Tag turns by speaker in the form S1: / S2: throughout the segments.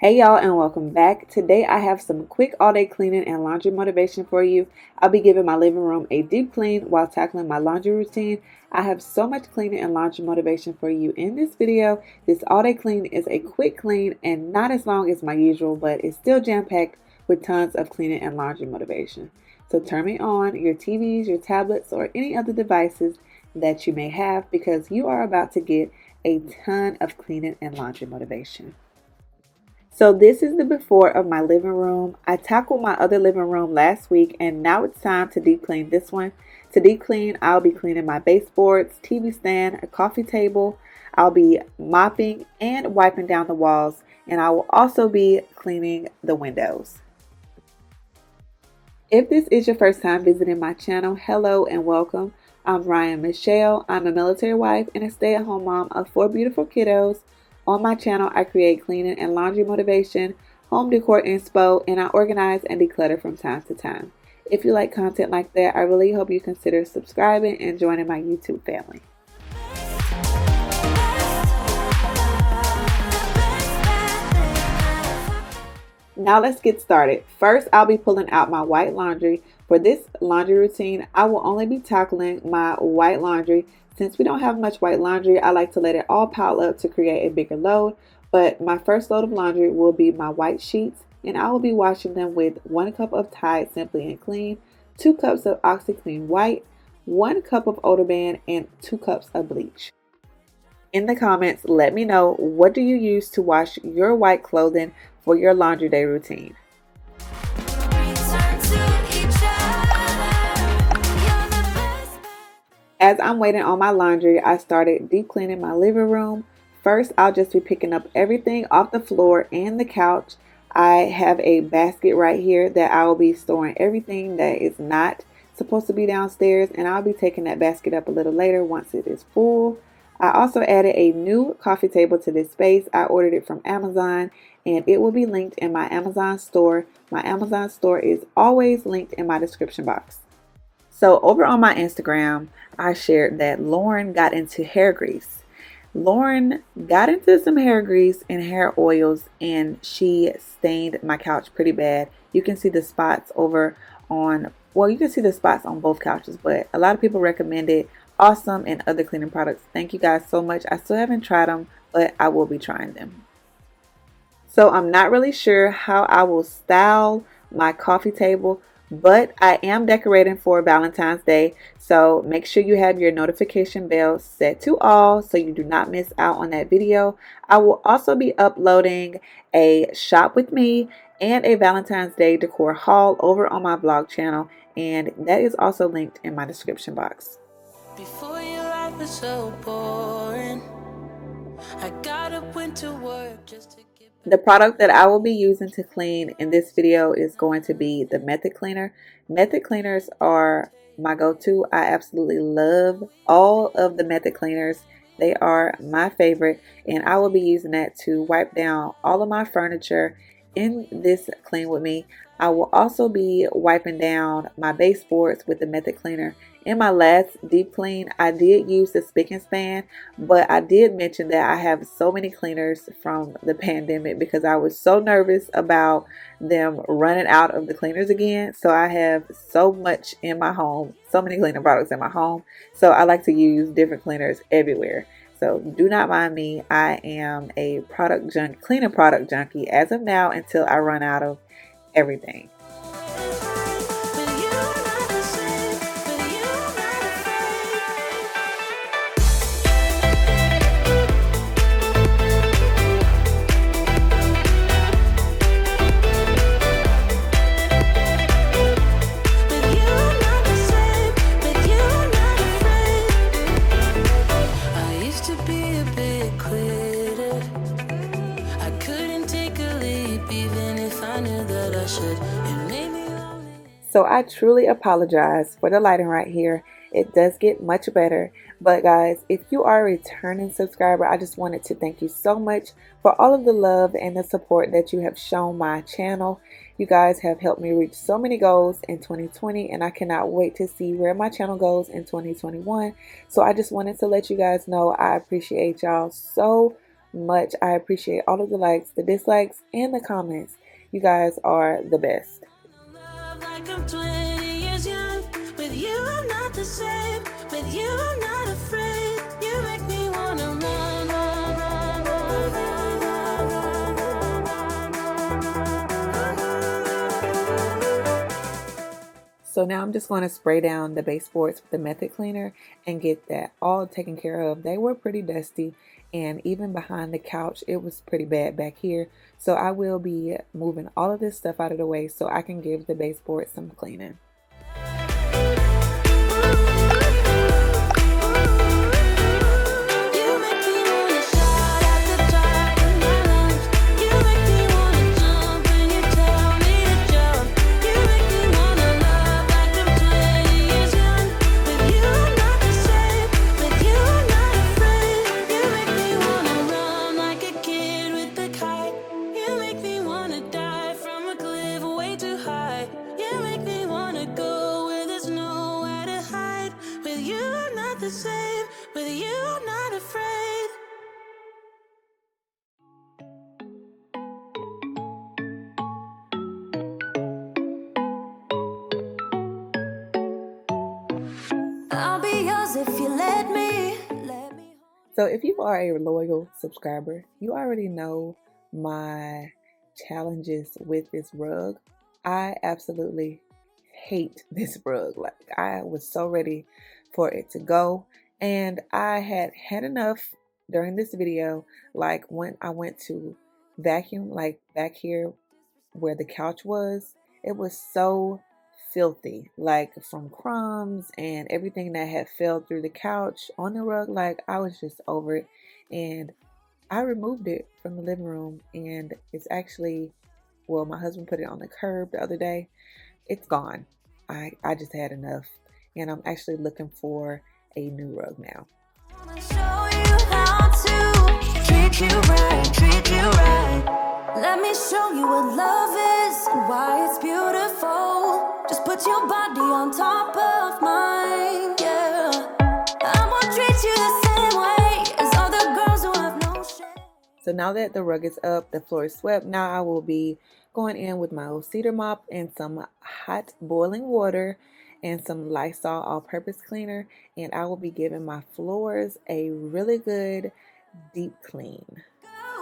S1: Hey y'all, and welcome back. Today I have some quick all-day cleaning and laundry motivation for you. I'll be giving my living room a deep clean while tackling my laundry routine. I have so much cleaning and laundry motivation for you in this video. This all-day clean is a quick clean and not as long as my usual, but it's still jam-packed with tons of cleaning and laundry motivation. So turn me on your TVs, your tablets, or any other devices that you may have because you are about to get a ton of cleaning and laundry motivation. So this is the before of my living room. I tackled my other living room last week and now it's time to deep clean this one. To deep clean, I'll be cleaning my baseboards, TV stand, a coffee table. I'll be mopping and wiping down the walls, and I will also be cleaning the windows. If this is your first time visiting my channel, hello and welcome. I'm Ryan Michelle. I'm a military wife and a stay-at-home mom of 4 beautiful kiddos. On my channel, I create cleaning and laundry motivation, home decor inspo, and I organize and declutter from time to time. If you like content like that, I really hope you consider subscribing and joining my YouTube family. Now let's get started. First, I'll be pulling out my white laundry. For this laundry routine, I will only be tackling my white laundry. Since we don't have much white laundry, I like to let it all pile up to create a bigger load. But my first load of laundry will be my white sheets, and I will be washing them with 1 cup of Tide Simply and Clean, 2 cups of OxiClean White, 1 cup of Odor Band, and 2 cups of bleach. In the comments, let me know, what do you use to wash your white clothing for your laundry day routine? As I'm waiting on my laundry, I started deep cleaning my living room. First, I'll just be picking up everything off the floor and the couch. I have a basket right here that I will be storing everything that is not supposed to be downstairs, and I'll be taking that basket up a little later once it is full. I also added a new coffee table to this space. I ordered it from Amazon, and it will be linked in my Amazon store. My Amazon store is always linked in my description box. So over on my Instagram, I shared that Lauren got into hair grease. Lauren got into some hair grease and hair oils, and she stained my couch pretty bad. You can see the spots over on, well, you can see the spots on both couches, but a lot of people recommended Awesome and other cleaning products. Thank you guys so much. I still haven't tried them, but I will be trying them. So I'm not really sure how I will style my coffee table, but I am decorating for Valentine's Day, so make sure you have your notification bell set to all so you do not miss out on that video. I will also be uploading a shop with me and a Valentine's Day decor haul over on my vlog channel, and that is also linked in my description box. Before your life was so boring, I got up, went to work just to get. The product that I will be using to clean in this video is going to be the Method Cleaner. Method Cleaners are my go-to. I absolutely love all of the Method Cleaners. They are my favorite, and I will be using that to wipe down all of my furniture in this clean with me. I will also be wiping down my baseboards with the Method Cleaner. In my last deep clean, I did use the spick and span, but I did mention that I have so many cleaners from the pandemic because I was so nervous about them running out of the cleaners again. So I have so much in my home, so many cleaning products in my home. So I like to use different cleaners everywhere. So do not mind me. I am a cleaning product junkie as of now until I run out of everything. So I truly apologize for the lighting right here. It does get much better. But guys, if you are a returning subscriber, I just wanted to thank you so much for all of the love and the support that you have shown my channel. You guys have helped me reach so many goals in 2020, and I cannot wait to see where my channel goes in 2021. So I just wanted to let you guys know I appreciate y'all so much. I appreciate all of the likes, the dislikes, and the comments. You guys are the best.
S2: Like I'm 20 years young. With you, I'm not the same. With you, I'm not afraid. You make me wanna run, run, run, run, run, run.
S1: So now I'm just going to spray down the baseboards with the method cleaner and get that all taken care of. They were pretty dusty, and even behind the couch it was pretty bad back here. So I will be moving all of this stuff out of the way so I can give the baseboard some cleaning. If you let me. So if you are a loyal subscriber, you already know my challenges with this rug. I absolutely hate this rug. Like, I was so ready for it to go, and I had had enough during this video. Like, when I went to vacuum, like back here where the couch was, it was so filthy, like from crumbs and everything that had fell through the couch on the rug. Like, I was just over it, and I removed it from the living room, and it's actually, well, my husband put it on the curb the other day. It's gone. I just had enough, and I'm actually looking for a new rug now.
S2: Let me show you what love is and why it's beautiful. Just put your body on top of mine, yeah. I won't treat you the same way as other girls who have no shame.
S1: So now that the rug is up, the floor is swept, now I will be going in with my old cedar mop and some hot boiling water and some Lysol all-purpose cleaner, and I will be giving my floors a really good deep clean.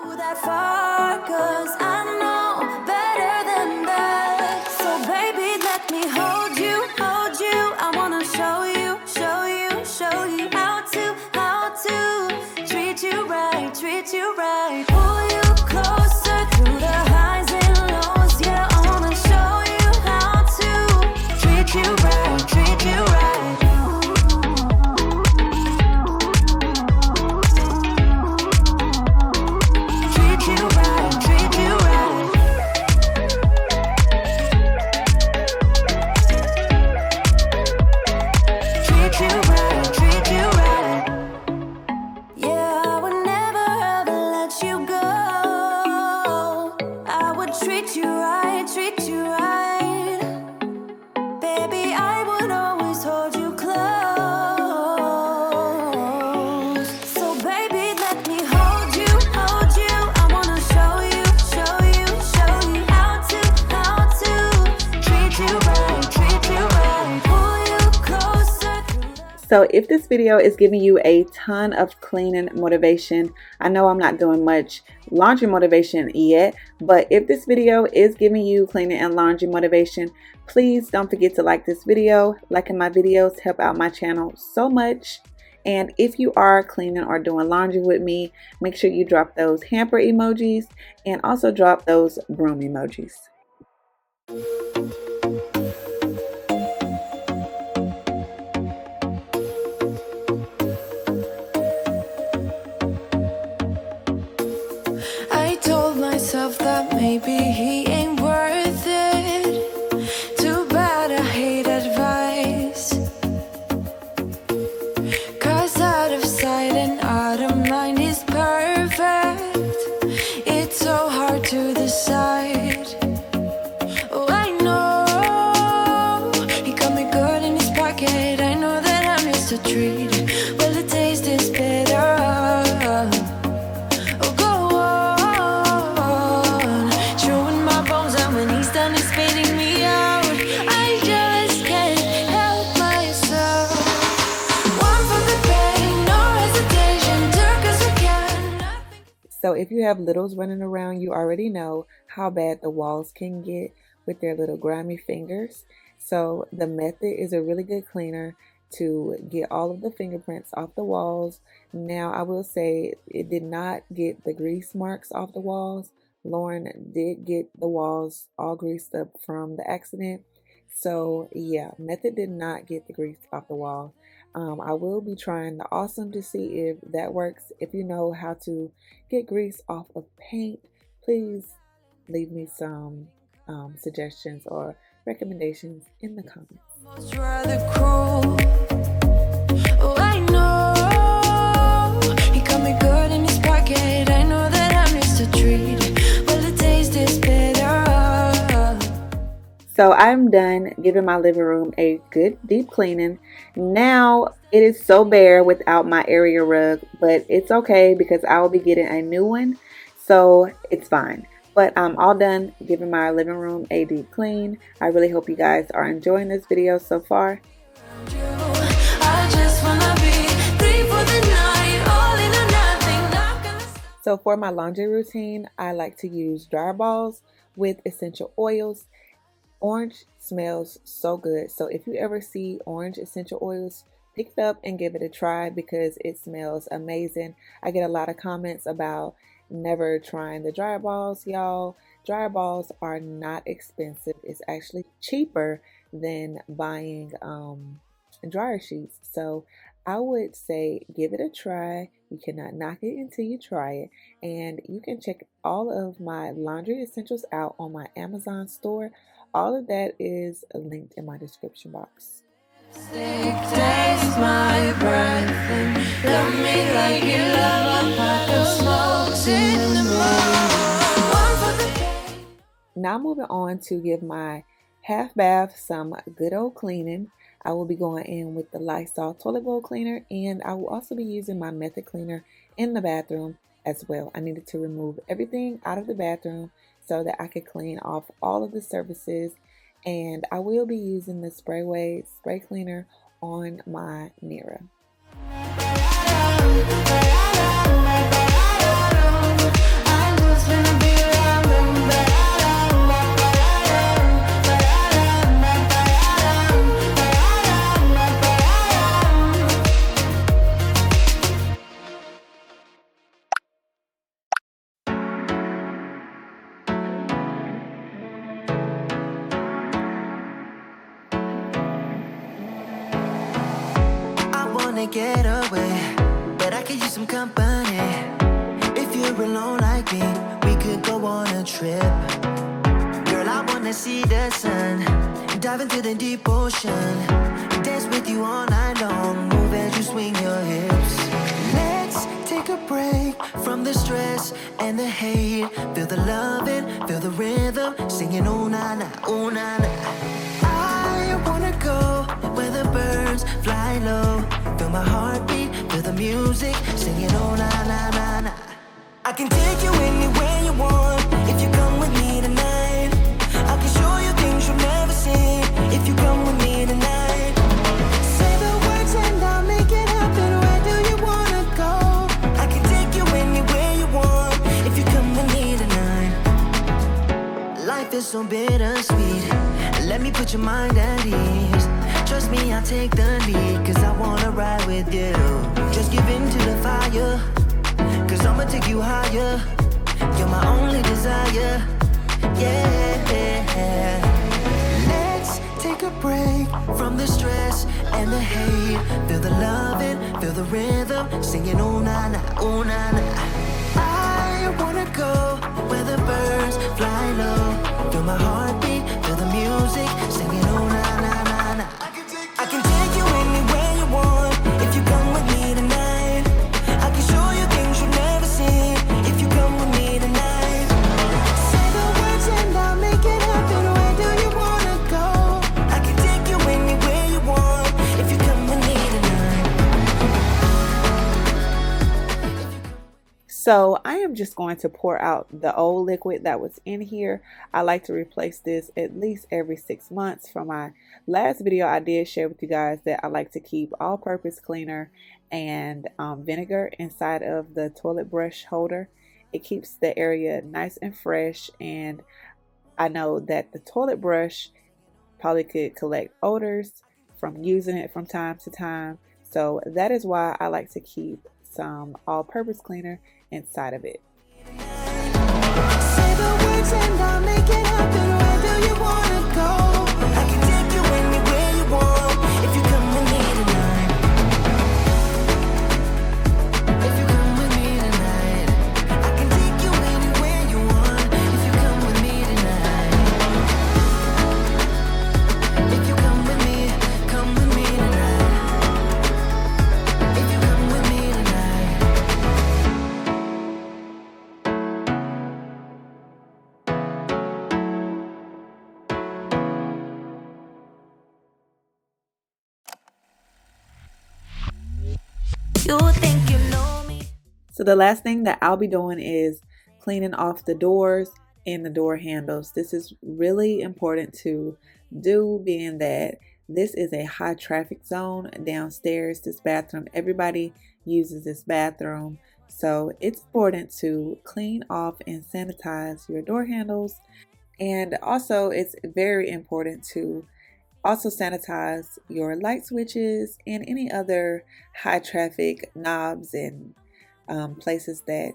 S2: Go that far, 'cause I know better than that. So baby, let me hold you, hold you. I wanna show you, show you, show you how to treat you right, treat you right. Pull you closer through the highs and lows. Yeah, I wanna show you how to treat you right, treat you right.
S1: So if this video is giving you a ton of cleaning motivation, I know I'm not doing much laundry motivation yet, but if this video is giving you cleaning and laundry motivation, please don't forget to like this video. Liking my videos help out my channel so much. And if you are cleaning or doing laundry with me, make sure you drop those hamper emojis and also drop those broom emojis.
S2: That maybe he ain't worth it. Too bad I hate advice. 'Cause out of sight and out of mind is perfect. It's so hard to decide. Oh, I know he got me good in his pocket. I know that I missed a treat. Well, the taste is bitter. Oh,
S1: So if you have littles running around, you already know how bad the walls can get with their little grimy fingers. So the method is a really good cleaner to get all of the fingerprints off the walls. Now I will say it did not get the grease marks off the walls. Lauren did get the walls all greased up from the accident. So yeah, method did not get the grease off the wall. I will be trying the awesome to see if that works. If you know how to get grease off of paint, please leave me some suggestions or recommendations in the comments.
S2: Oh, I know he got me good in his pocket. I know that I missed a treat. Well, the taste is better.
S1: So I'm done giving my living room a good deep cleaning. Now it is so bare without my area rug, but it's okay because I will be getting a new one, so it's fine. But I'm all done giving my living room a deep clean. I really hope you guys are enjoying this video so far. So for my laundry routine, I like to use dryer balls with essential oils. Orange smells so good. So if you ever see orange essential oils, pick it up and give it a try because it smells amazing. I get a lot of comments about never trying the dryer balls, y'all. Dryer balls are not expensive. It's actually cheaper than buying dryer sheets. So I would say give it a try. You cannot knock it until you try it. And you can check all of my laundry essentials out on my Amazon store. All of that is linked in my description box.
S2: Taste my breath and love me like you love a pack of smokes in the morning.
S1: Now moving on to give my half bath some good old cleaning. I will be going in with the Lysol toilet bowl cleaner, and I will also be using my method cleaner in the bathroom as well. I needed to remove everything out of the bathroom so that I could clean off all of the surfaces, and I will be using the Sprayway spray cleaner on my mirror.
S2: Get away, but I could use some company. If you're alone like me, we could go on a trip. Girl, I wanna see the sun, dive into the deep ocean, dance with you all night long, move as you swing your hips. Let's take a break from the stress and the hate. Feel the loving, feel the rhythm, singing oh na na, oh na na. I wanna go where the birds fly low. Feel my heartbeat, feel the music, singing oh na na na na. I can take you anywhere you want, if you come with me tonight. I can show you things you've never seen, if you come with me tonight. Say the words and I'll make it happen, where do you wanna go? I can take you anywhere you want, if you come with me tonight. Life is so bittersweet, let me put your mind at ease. Trust me, I'll take the lead, cause I wanna ride with you. Just give in to the fire, cause I'ma take you higher. You're my only desire, yeah. Let's take a break from the stress and the hate. Feel the loving, feel the rhythm, singing oh na na, oh na na. I wanna go where the birds fly low. Feel my heartbeat, feel the music, singing oh na na na na. I can take you anywhere you want, if you come with me tonight. I can show you things you've never seen, if you come with me tonight. Say the words and I'll make it happen, where do you wanna go? I can take you anywhere you want, if you come with me tonight.
S1: So I am just going to pour out the old liquid that was in here. I like to replace this at least every 6 months. From my last video, I did share with you guys that I like to keep all-purpose cleaner and vinegar inside of the toilet brush holder. It keeps the area nice and fresh, and I know that the toilet brush probably could collect odors from using it from time to time. So that is why I like to keep some all-purpose cleaner inside of it.
S2: Say the words and I'll make it happen. Where do you wanna go? I can take you anywhere you want if you come with me tonight. If you come with me tonight, I can take you anywhere you want if you come with me tonight. If you come with me tonight. If you come with me tonight. You think you know me?
S1: So the last thing that I'll be doing is cleaning off the doors and the door handles. This is really important to do, being that this is a high traffic zone downstairs, this bathroom. Everybody uses this bathroom. So it's important to clean off and sanitize your door handles. And also it's very important to also sanitize your light switches and any other high traffic knobs and places that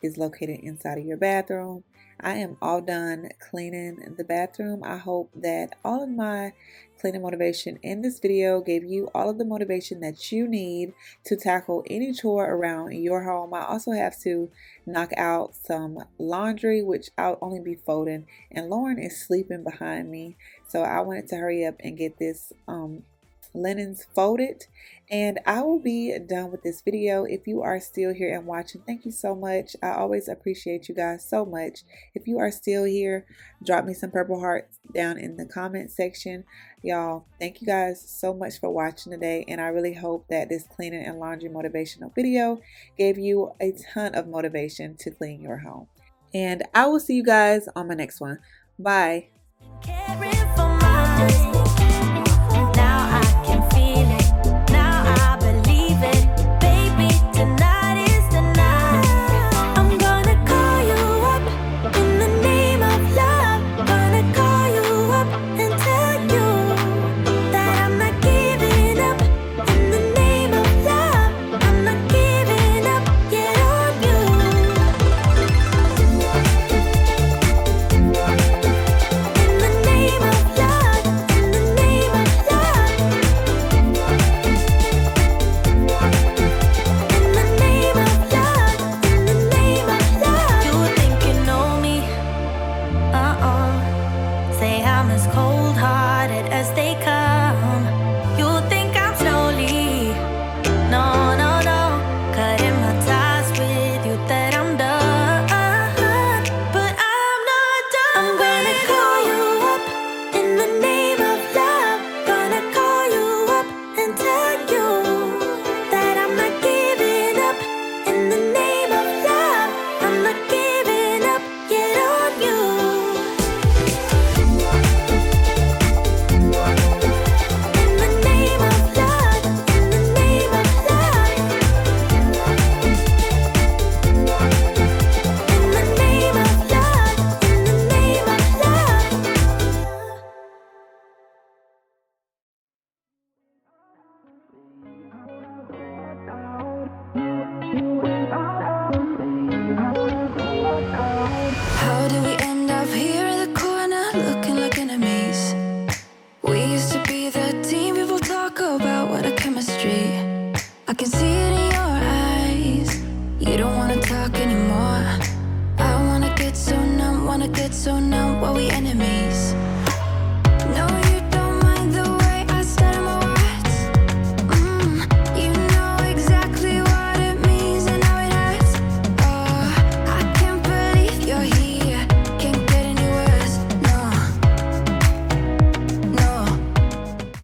S1: is located inside of your bathroom. I am all done cleaning the bathroom. I hope that all of my cleaning motivation in this video gave you all of the motivation that you need to tackle any chore around your home. I also have to knock out some laundry, which I'll only be folding, and Lauren is sleeping behind me, so I wanted to hurry up and get this linens folded, and I will be done with this video. If you are still here and watching, thank you so much. I always appreciate you guys so much. If you are still here, drop me some purple hearts down in the comment section. Y'all, thank you guys so much for watching today, and I really hope that this cleaning and laundry motivational video gave you a ton of motivation to clean your home. And I will see you guys on my next one. Bye.
S2: Caring for mine. Now I can feel it. Now I believe it. Baby, tonight is the night. I'm gonna call you up in the name of love. Gonna call you up and tell you that I'm not giving up. In the name of love, I'm not giving up yet on you. In the name of love, in the name of love. In the name of love, in the name of love. You think you know me? Say I'm as cold-hearted as they come. You think I'm slowly? No, no, no. Cutting my ties with you that I'm done. But I'm not done. I'm gonna call you up in the name of love. Gonna call you up and tell you that I'm not giving up. In the name of love, I'm not giving up yet on you. In the name of love, in the name of love. In the name of love, in the name of love. How did we end up here in the corner looking like enemies? We used to be the team people talk about, what a chemistry. I can see it in your eyes. You don't wanna talk anymore. I wanna get so numb, while we enemies.